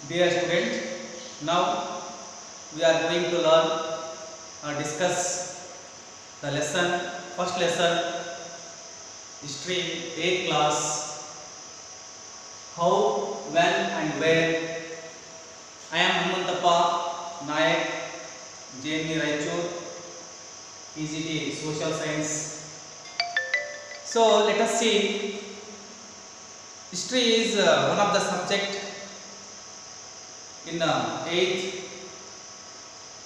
Dear student, now we are going to learn or discuss the lesson, first lesson, history, 8th class, how, when and where. I am Hamantappa Nayak, JNV Raichur, PGT Social Science. So let us see, history is one of the subject in 8th,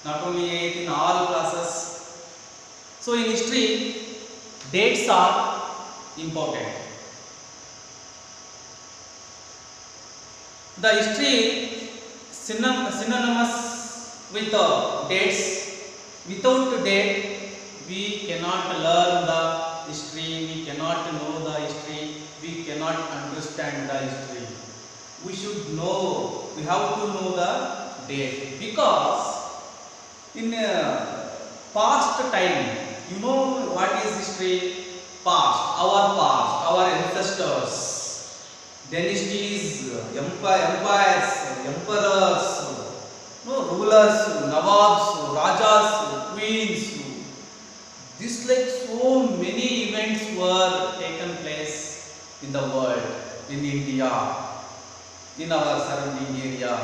not only 8th, in all classes. So in history, dates are important. The history synonymous with dates. Without date, we cannot learn the history, we cannot know the history, we cannot understand the history. We should know, we have to know the date, because in past time, you know what is history? Past, our ancestors, dynasties, empires, emperors, no, rulers, nawabs, rajas, queens. This like so many events were taken place in the world, in India, in our surrounding area.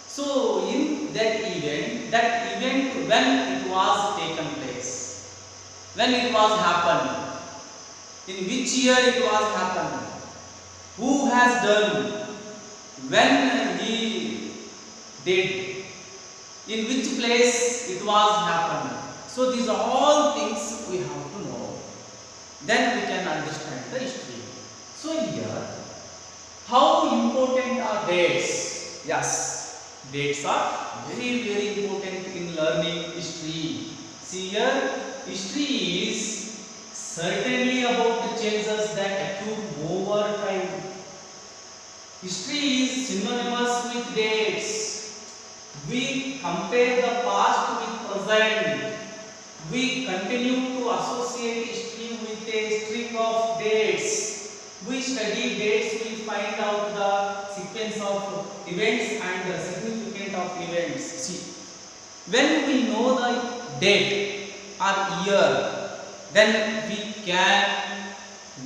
So in that event when it was taken place, when it was happened, in which year it was happened, who has done, when he did, in which place it was happened. So these are all things we have to know. Then we can understand the history. So here, how important are dates? Yes, dates are very, very important in learning history. See here, history is certainly about the changes that occur over time. History is synonymous with dates. We compare the past with present. We continue to associate history with a streak of dates. We study dates, we find out the sequence of events and the significance of events. See, when we know the date or year, then we can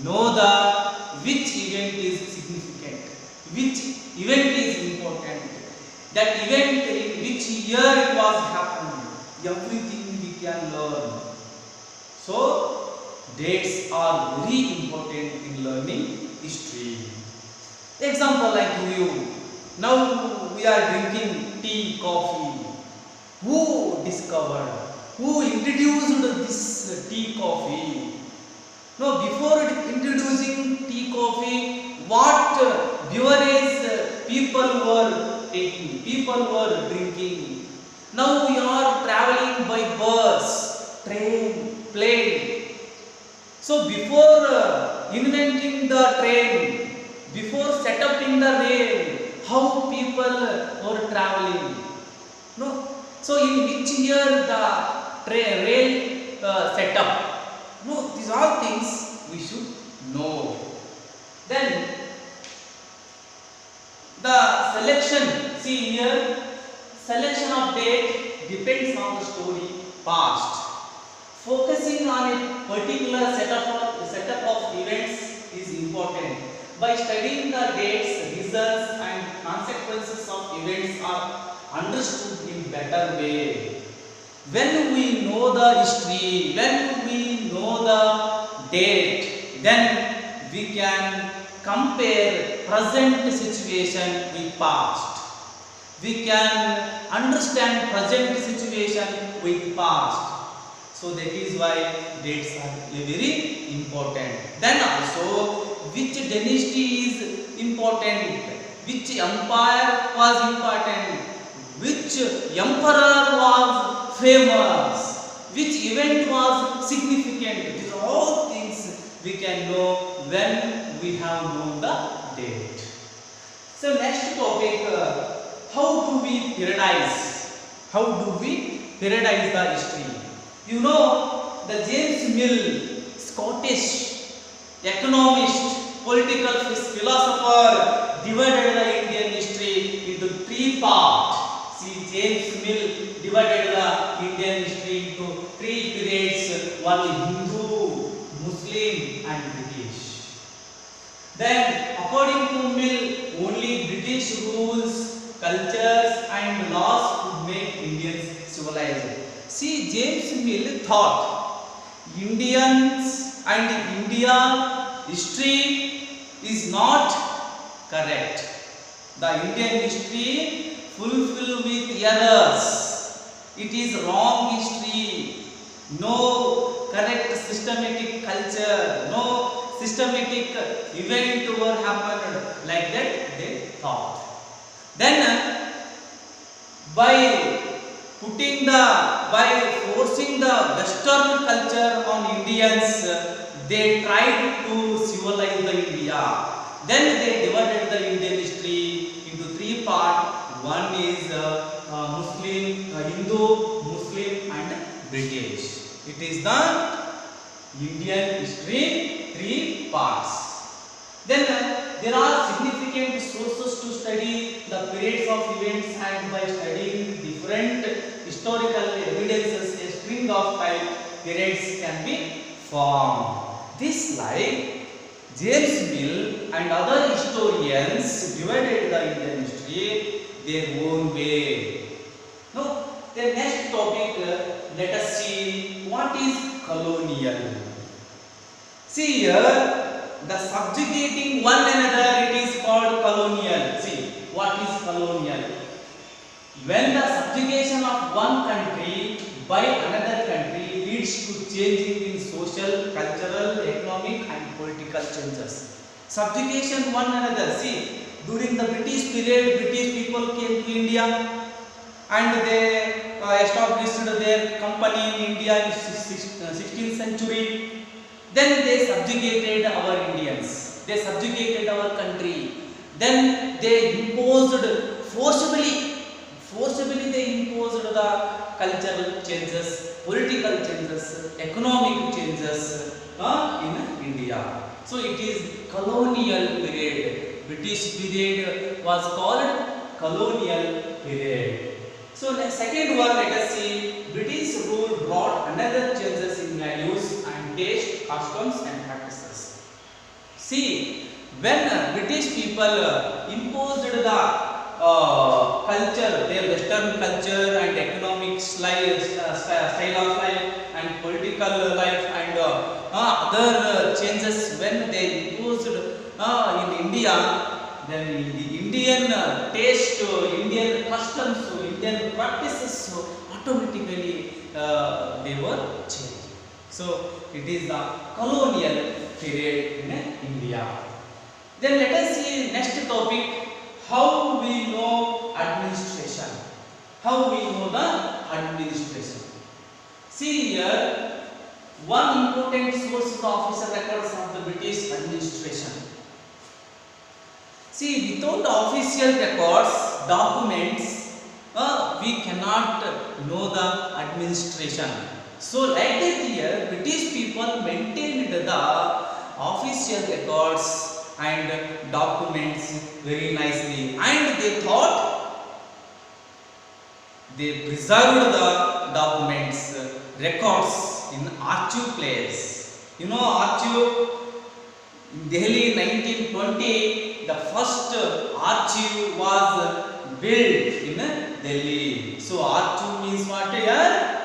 know the which event is significant, which event is important, that event in which year it was happening, everything we can learn. So dates are very important in learning history. Example I give you. Now we are drinking tea, coffee. Who discovered? Who introduced this tea, coffee? No, before introducing tea, coffee, what beverage people were taking, people were drinking. Now we are traveling by bus, train, plane. So before inventing the train, before set up in the rail, how people were traveling? No. So in which year the rail set up? No, these are things we should know. Then the selection, see here, selection of date depends on the story past. Focusing on a particular setup of events is important. By studying the dates, results and consequences of events are understood in better way. When we know the history, when we know the date, then we can compare present situation with past. We can understand present situation with past. So that is why dates are very important. Then also, which dynasty is important, which empire was important, which emperor was famous, which event was significant. These are all things we can know when we have known the date. So next topic, how do we periodize? How do we periodize the history? You know, the James Mill, Scottish economist, political philosopher, divided the Indian history Then, according to Mill, only British rules, cultures, and laws could make Indians civilized. See, James Mill thought Indians and India history is not correct. The Indian history fulfilled with errors. It is wrong history. No correct systematic culture. No systematic event were happened like that they thought. Then by forcing the Western culture on Indians, they tried to civilize the India. Then they divided the Indian history into three parts. One is Muslim, Hindu, Muslim, and British. It is the Indian history, three parts. Then there are significant sources to study the periods of events, and by studying different historical evidences, a string of time periods can be formed. This, like James Mill and other historians, divided the Indian history their own way. Now, the next topic, let us see what is colonial. See here, the subjugating one another, it is called colonial. See, what is colonial? When the subjugation of one country by another country leads to changing in social, cultural, economic and political changes. Subjugation one another. See, during the British period, British people came to India and they established their company in India in 16th century. Then they subjugated our Indians. They subjugated our country. Then they imposed forcibly they imposed the cultural changes, political changes, economic changes in India. So it is colonial period. British period was called colonial period. So the second one, let us see, British rule brought another changes in values and taste, customs and practices. See, when British people imposed the culture, their Western culture and economic style of life and political life and other changes, when they imposed in India, then the Indian taste, Indian customs, Indian practices automatically they were changed. So it is the colonial period in India. Then let us see next topic, how we know administration. How we know the administration. See here, one important source is the official records of the British administration. See, without the official records, documents, we cannot know the administration. So, like that here, British people maintained the official records and documents very nicely, and they thought they preserved the documents, records in archive place. You know, archive in Delhi 1920, the first archive was built in Delhi. So archive means what here?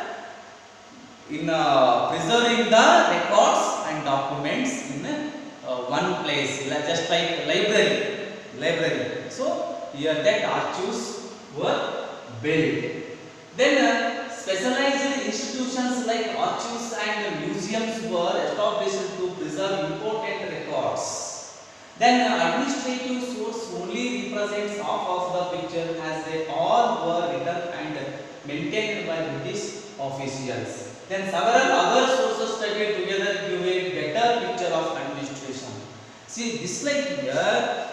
In preserving the records and documents in one place, just like library. So here that archives were built. Then specialized institutions like archives and museums were established to preserve important records. Then administrative source only represents half of the picture, as they all were written and maintained by British officials. Then several other sources studied together give a better picture of administration. See, this like here,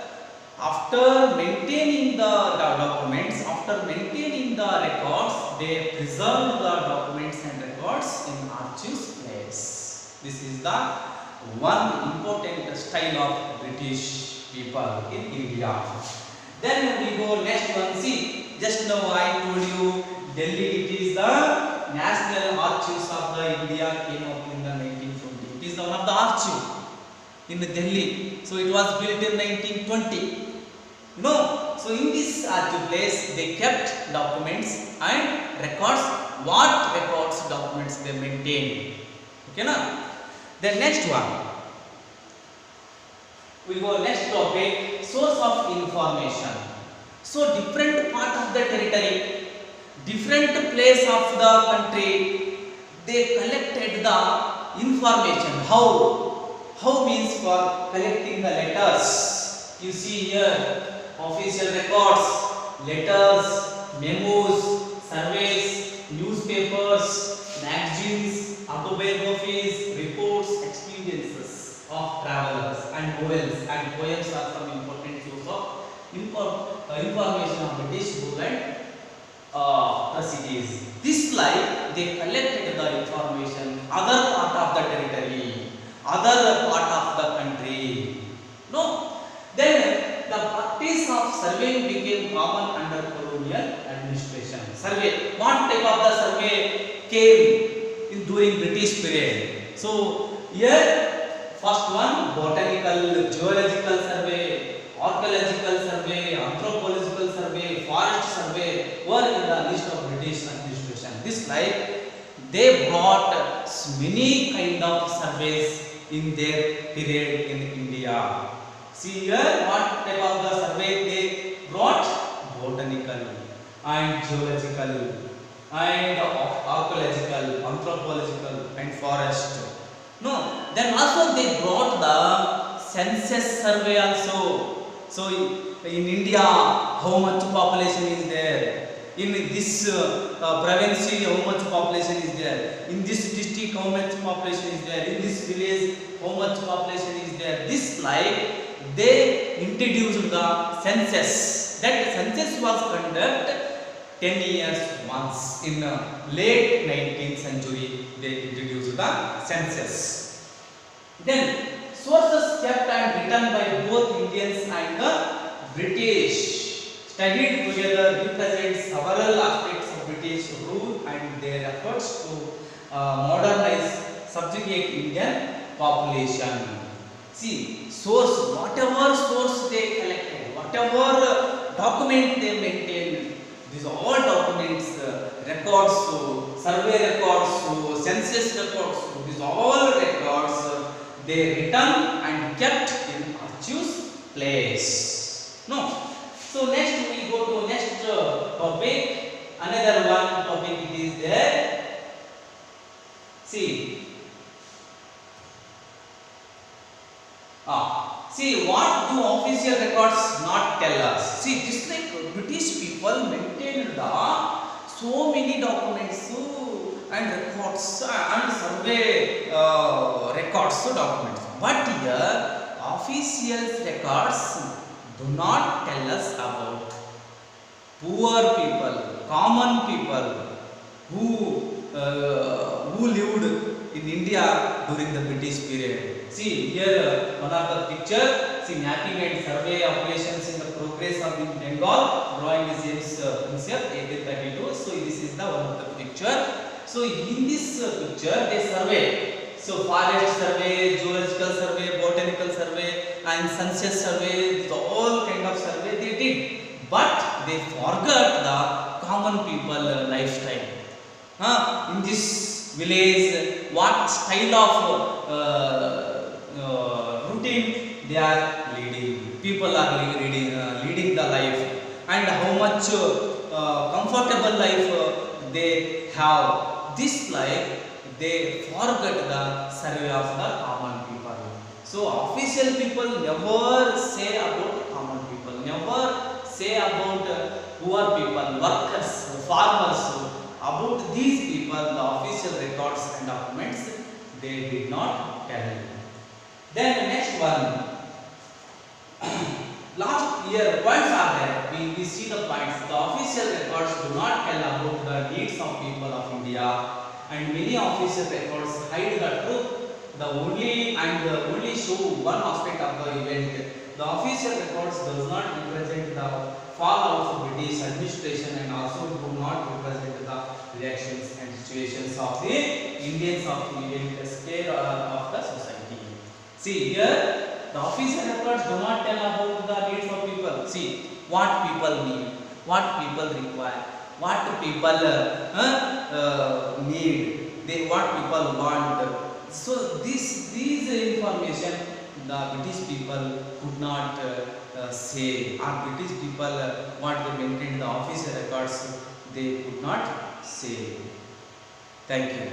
after maintaining the documents, after maintaining the records, they preserve the documents and records in archives place. This is the one important style of British people in India. Then we go next one. See, just now I told you Delhi, it is the National Archives of the India, came up in the 1920. It is one of the archive in Delhi. So it was built in 1920. So in this place they kept documents and records. What records, documents they maintain? Okay, na? Then next one. We go next topic, source of information. So different part of the territory, different place of the country, they collected the information. How means for collecting the letters. You see here, official records, letters, memos, surveys, newspapers, magazines, autobiographies, reports, experiences of travelers, and novels and poems are some important source of information of British rule and cities. This slide they collected the information other part of the territory, other part of the country. Then the practice of surveying became common under colonial administration. Survey, what type of the survey came during British period? So here first one, botanical, geological survey, archaeological survey, anthropological survey, forest survey were in the list of British administration. This slide they brought many kind of surveys in their period in India. See here, what type of the survey they brought? Botanical and geological and archaeological, anthropological and forest. Then also they brought the census survey also. So in India, how much population is there? In this province, how much population is there? In this district, how much population is there? In this village, how much population is there? This slide they introduced the census. That census was conducted 10 years once. In late 19th century, they introduced the census. Then sources kept and written by both Indians and the British studied together represent several aspects of British rule and their efforts to modernize subjugate Indian population. See, source, whatever source they collected, whatever document they maintained, these are all documents, records, survey records, census records, these are all records they written and kept in archives place. So next we go to next topic. Another one topic it is there. See. See, what do official records not tell us? See, just like British people maintained so many documents and records and survey records documents. But here, official records do not tell us about poor people, common people who lived in India during the British period. See here one of the picture. See, mapping and survey operations in the progress of in Bengal. Drawing is James Prinsep, 1832. So this is the one of the picture. So in this picture they survey. So forest survey, geological survey, botanical survey, and census survey. These are all kind of survey they did, but they forgot the common people lifestyle. In this village, what style of routine they are leading. People are leading the life, and how much comfortable life they have. This life they forget the survey of the common people. So official people never say about common people, never say about poor people, workers, farmers. About these people, the official records and documents they did not tell. Then the next one. Last year points are there. We see the points. The official records do not tell about the needs of people of India, and many official records hide the truth. The only show one aspect of the event. The official records does not represent the fallout of British administration and also do not represent the reactions and situations of the Indians of the event scale of the society. See here, the official records do not tell about the needs of people. See what people need, what people require, what people need, they what people want. So these information the British people could not say, or British people what they maintained the official records they could not say. Thank you.